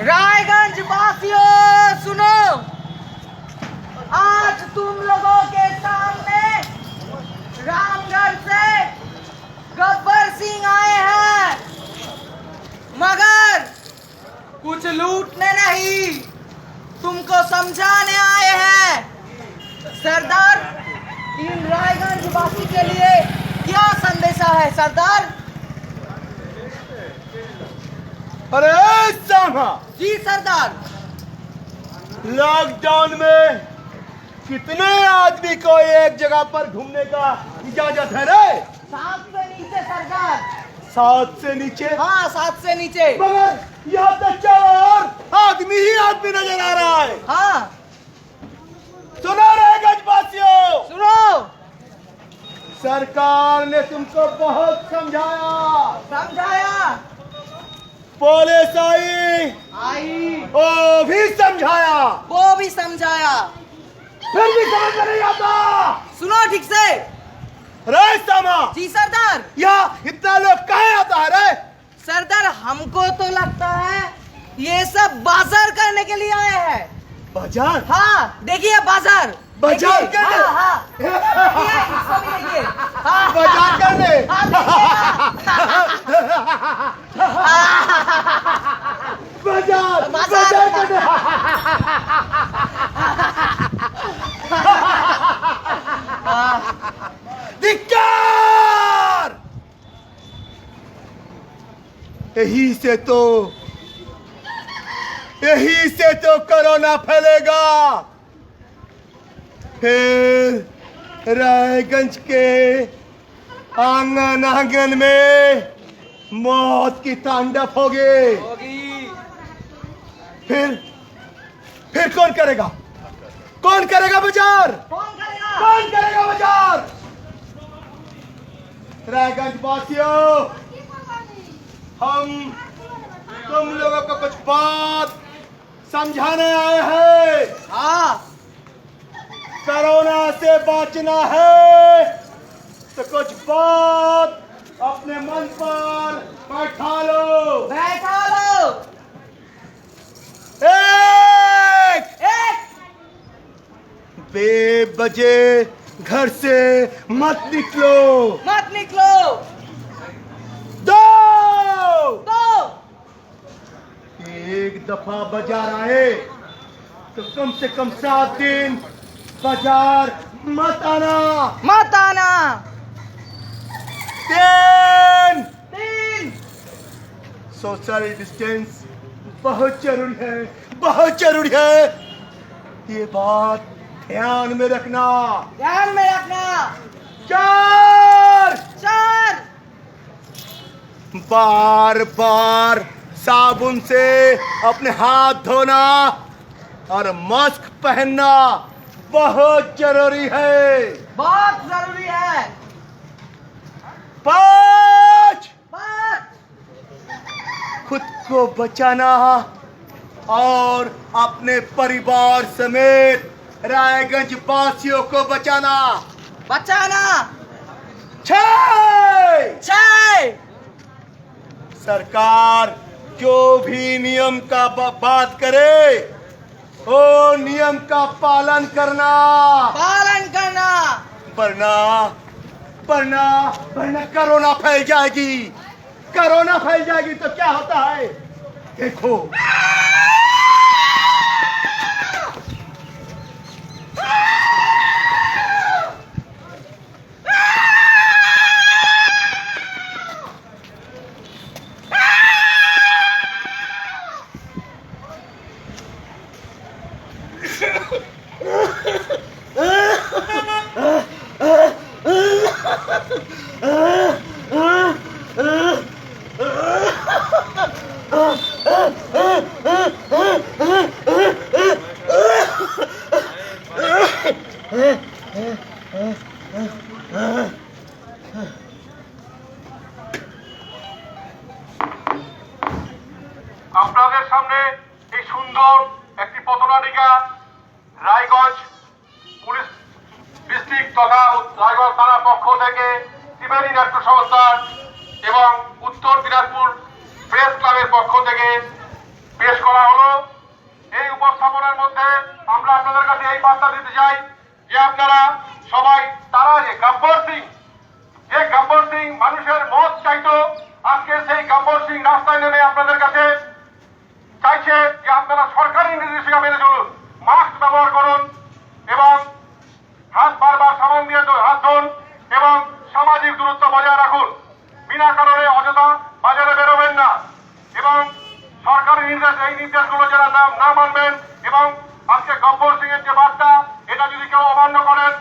रायगंज वासियों सुनो, आज तुम लोगों के सामने रामगढ़ से गब्बर सिंह आए हैं, मगर कुछ लूटने नहीं, तुमको समझाने आए हैं। सरदार, इन रायगंज वासी के लिए क्या संदेशा है सरदार? अरे सामा जी सरदार। लॉकडाउन में कितने आदमी को एक जगह पर घूमने का इजाजत है रे? 7 से नीचे सरदार। 7 से नीचे? हाँ 7 से नीचे। मगर यहाँ तो 4 आदमी ही आदमी नजर आ रहा है। हाँ सुनो रायगंज वासियों, सुनो, सरकार ने तुमको बहुत समझाया, पुलिस आई, वो भी समझाया, फिर भी समझ में नहीं आता। सुनो ठीक से। रे सामा जी सरदार। यहाँ इतना लोग काहे आता है रे? सरदार, हमको तो लगता है ये सब बाजार करने के लिए आए हैं। बाजार? हाँ देखिए बाजार। बाजार देखिए, करने? हाँ, हाँ। देखिए, इसको भी देखिए। हाँ, बाजार करने? हाँ, बाजार करने? धिक्कार! यही से तो कोरोना फैलेगा। फिर रायगंज के आंगन में मौत की तांडव होगी। फिर कौन करेगा बाजार? कौन करेगा बाजार? रायगंज वासियों, हम तुम लोगों को कुछ बात समझाने आए हैं। हाँ कोरोना से बचना है तो कुछ बात अपने मन पर बैठा लो। एक बेवजह घर से मत निकलो। दो एक दफा बाजार आए तो कम से कम 7 दिन बाजार मत आना। 3 सोशल डिस्टेंस बहुत जरूरी है। ये बात ध्यान में रखना। 4 बार साबुन से अपने हाथ धोना और मास्क पहनना बहुत जरूरी है। 5 खुद को बचाना और अपने परिवार समेत रायगंज वासियों को बचाना। 6 सरकार जो भी नियम का बात करे वो नियम का पालन करना। वरना कोरोना फैल जाएगी तो क्या होता है देखो। আপনাদের সামনে এই সুন্দর একটি পথনাটিকা রায়গঞ্জ পুলিশ ডিস্ট্রিক্ট তথা রায়গঞ্জ থানার পক্ষ থেকে ত্রিবেণী নাট্য সংস্থান এবং উত্তর দিনাজপুর প্রেস ক্লাবের পক্ষ থেকে পেশ করা হলো। এই উপস্থাপনার মধ্যে আমরা আপনাদের কাছে এই বার্তা দিতে চাই যে আপনারা সবাই তারা যে গব্বর সিং মানুষের মত চাইতো, আজকে সেই গব্বর সিং রাস্তায় নেমে আপনাদের কাছে চাইছে যে আপনারা সরকারি নির্দেশিকা মেনে চলুন, মাস্ক ব্যবহার করুন এবং হাত বারবার সাবান দিয়ে হাত ধুন এবং সামাজিক দূরত্ব বজায় রাখুন। বিনা কারণে অযথা বাজারে বেরোবেন না এবং সরকারি এই নির্দেশগুলো যারা না মানবেন এবং আজকে গব্বর সিং এর যে বার্তা, এটা যদি কেউ অমান্য করেন